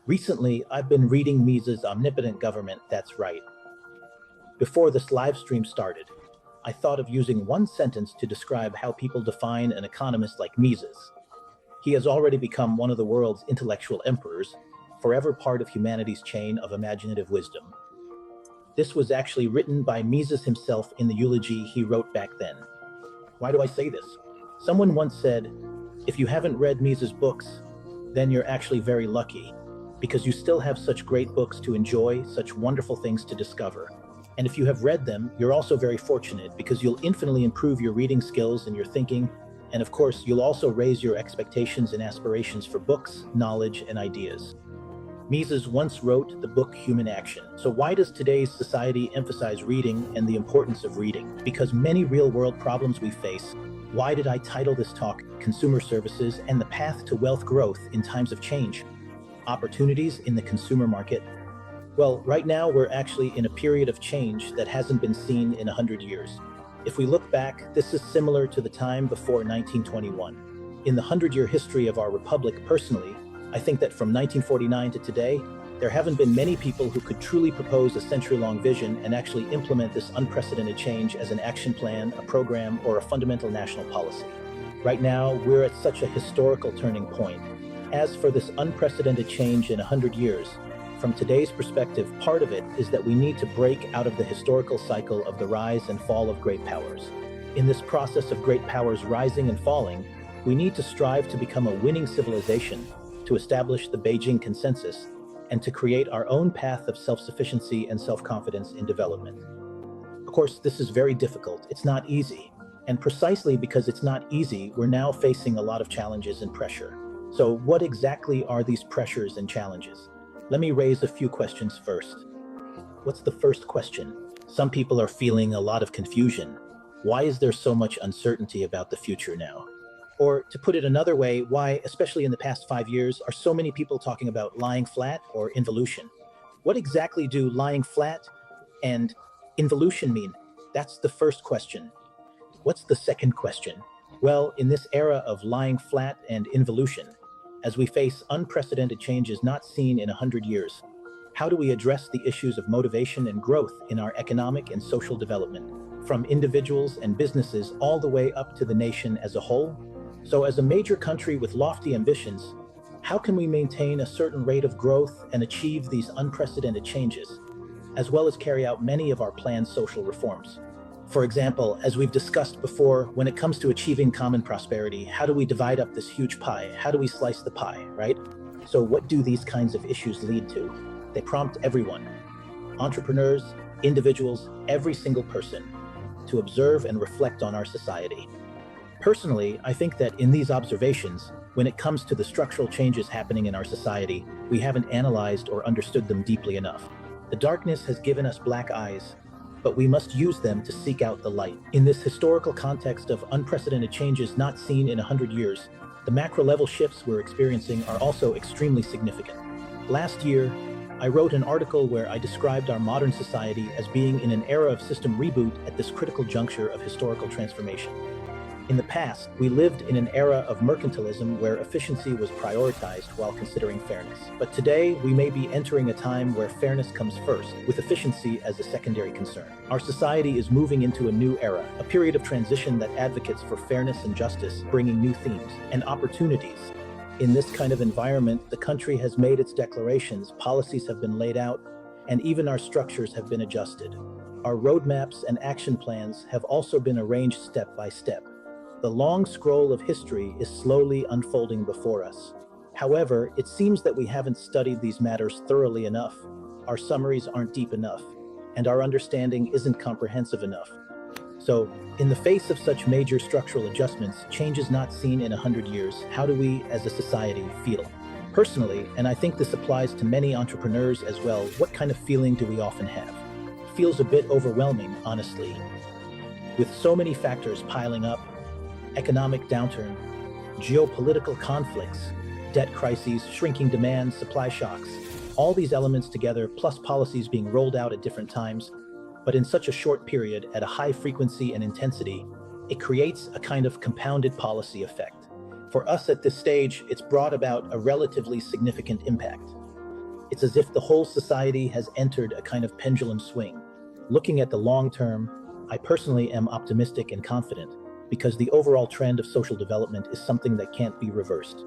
Recently, I've been reading Mises' Omnipotent Government, That's Right. Before this live stream started, I thought of using one sentence to describe how people define an economist like Mises. He has already become one of the world's intellectual emperors, forever part of humanity's chain of imaginative wisdom. This was actually written by Mises himself in the eulogy he wrote back then. Why do I say this? Someone once said, if you haven't read Mises' books, then you're actually very lucky, because you still have such great books to enjoy, such wonderful things to discover. And if you have read them, you're also very fortunate because you'll infinitely improve your reading skills and your thinking, and of course, you'll also raise your expectations and aspirations for books, knowledge, and ideas. Mises once wrote the book Human Action. So why does today's society emphasize reading and the importance of reading? Because many real-world problems we face. Why did I title this talk Consumer Services and the Path to Wealth Growth in Times of Change? Opportunities in the consumer market? Well, right now we're actually in a period of change that hasn't been seen in 100 years. If we look back, this is similar to the time before 1921. In the 100-year history of our republic, personally, I think that from 1949 to today, there haven't been many people who could truly propose a century-long vision and actually implement this unprecedented change as an action plan, a program, or a fundamental national policy. Right now, we're at such a historical turning point. As for this unprecedented change in 100 years, from today's perspective, part of it is that we need to break out of the historical cycle of the rise and fall of great powers. In this process of great powers rising and falling, we need to strive to become a winning civilization, to establish the Beijing Consensus, and to create our own path of self-sufficiency and self-confidence in development. Of course, this is very difficult. It's not easy. And precisely because it's not easy, we're now facing a lot of challenges and pressure. So what exactly are these pressures and challenges? Let me raise a few questions first. What's the first question? Some people are feeling a lot of confusion. Why is there so much uncertainty about the future now? Or to put it another way, why, especially in the past 5 years, are so many people talking about lying flat or involution? What exactly do lying flat and involution mean? That's the first question. What's the second question? Well, in this era of lying flat and involution, as we face unprecedented changes not seen in 100 years, how do we address the issues of motivation and growth in our economic and social development, from individuals and businesses all the way up to the nation as a whole? So as a major country with lofty ambitions, how can we maintain a certain rate of growth and achieve these unprecedented changes, as well as carry out many of our planned social reforms? For example, as we've discussed before, when it comes to achieving common prosperity, how do we divide up this huge pie? How do we slice the pie, right? So what do these kinds of issues lead to? They prompt everyone, entrepreneurs, individuals, every single person, to observe and reflect on our society. Personally, I think that in these observations, when it comes to the structural changes happening in our society, we haven't analyzed or understood them deeply enough. The darkness has given us black eyes, but we must use them to seek out the light. In this historical context of unprecedented changes not seen in 100 years, the macro-level shifts we're experiencing are also extremely significant. Last year, I wrote an article where I described our modern society as being in an era of system reboot at this critical juncture of historical transformation. In the past, we lived in an era of mercantilism where efficiency was prioritized while considering fairness. But today, we may be entering a time where fairness comes first, with efficiency as a secondary concern. Our society is moving into a new era, a period of transition that advocates for fairness and justice, bringing new themes and opportunities. In this kind of environment, the country has made its declarations, policies have been laid out, and even our structures have been adjusted. Our roadmaps and action plans have also been arranged step by step. The long scroll of history is slowly unfolding before us. However, it seems that we haven't studied these matters thoroughly enough. Our summaries aren't deep enough, and our understanding isn't comprehensive enough. So, in the face of such major structural adjustments, changes not seen in 100 years, how do we, as a society, feel? Personally, and I think this applies to many entrepreneurs as well, what kind of feeling do we often have? It feels a bit overwhelming, honestly. With so many factors piling up, economic downturn, geopolitical conflicts, debt crises, shrinking demand, supply shocks, all these elements together, plus policies being rolled out at different times, but in such a short period at a high frequency and intensity, it creates a kind of compounded policy effect. For us at this stage, it's brought about a relatively significant impact. It's as if the whole society has entered a kind of pendulum swing. Looking at the long term, I personally am optimistic and confident because the overall trend of social development is something that can't be reversed.